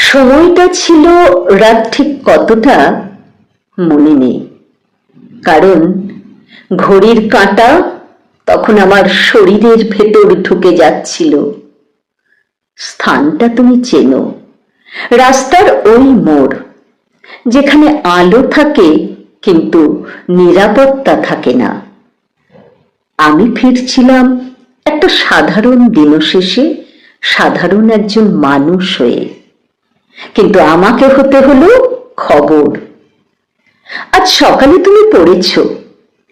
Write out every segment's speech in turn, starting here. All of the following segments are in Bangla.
সময়টা ছিল রাত ঠিক কতটা মনে নেই, কারণ ঘড়ির কাঁটা তখন আমার শরীরের ভেতর ঢুকে যাচ্ছিল। স্থানটা তুমি চেনো, রাস্তার ওই মোড়, যেখানে আলো থাকে কিন্তু নিরাপত্তা থাকে না। আমি ফিরছিলাম একটা সাধারণ দিনশেষে সাধারণ একজন মানুষ হয়ে, কিন্তু আমাকে হতে হলো খবর। আজ সকালে তুমি পড়েছ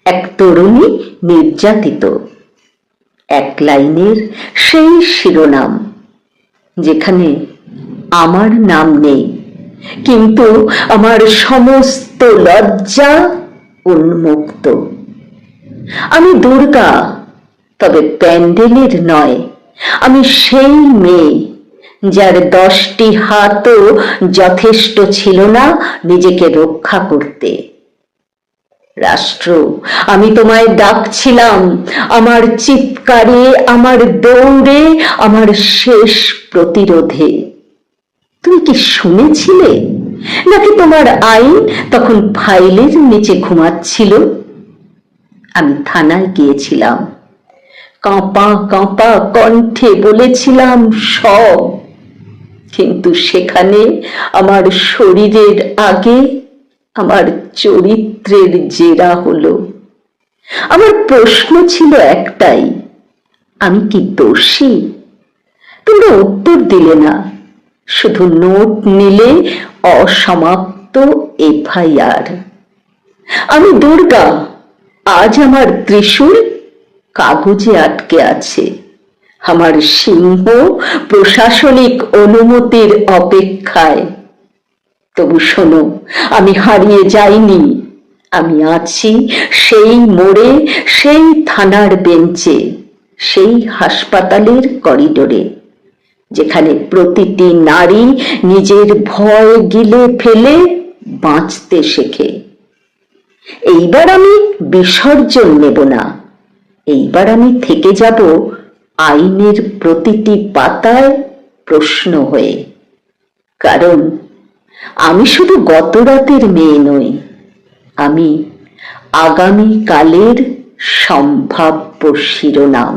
এক তরুণী নির্যাতিত, এক লাইনের সেই শিরোনাম যেখানে আমার নাম নেই, কিন্তু আমার সমস্ত লজ্জা উন্মুক্ত। আমি দুর্গা, তবে প্যান্ডেলের নয়। আমি সেই মেয়ে যার 10টি হাতও যথেষ্ট ছিল না নিজেকে রক্ষা করতে। রাষ্ট্র, আমি তোমায় ডাকছিলাম, আমার চিৎকারে, আমার দৌড়ে, আমার শেষ প্রতিরোধে। তুমি কি শুনেছিলে, নাকি তোমার আইন তখন ফাইলের নিচে ঘুমাচ্ছিল? আমি থানায় গিয়েছিলাম, কাঁপা কাঁপা কণ্ঠে বলেছিলাম সব, কিন্তু সেখানে আমার শরীরের আগে আমার চরিত্রের জেরা হলো। আমার প্রশ্ন ছিল একটাই, আমি কি দোষী? তোমরা উত্তর দিলে না, শুধু নোট নিলে অসমাপ্ত এফআইআর। আমি দুর্গা, আজ আমার ত্রিশূল কাগজে আটকে আছে, আমার সিংহ প্রশাসনিক অনুমতির অপেক্ষায়। তবু শোনো, আমি হারিয়ে যাইনি, আমি আছি সেই মোড়ে, সেই থানার বেঞ্চে, সেই হাসপাতালের করিডোরে, যেখানে প্রতিটি নারী নিজের ভয় গিলে ফেলে বাঁচতে শেখে। এইবার আমি বিসর্জন নেব না, এইবার আমি থেকে যাব আইনের প্রতিটি পাতায় প্রশ্ন হয়ে। কারণ আমি শুধু গত রাতের মেয়ে নই, আমি আগামী কালের সম্ভাব্য শিরোনাম।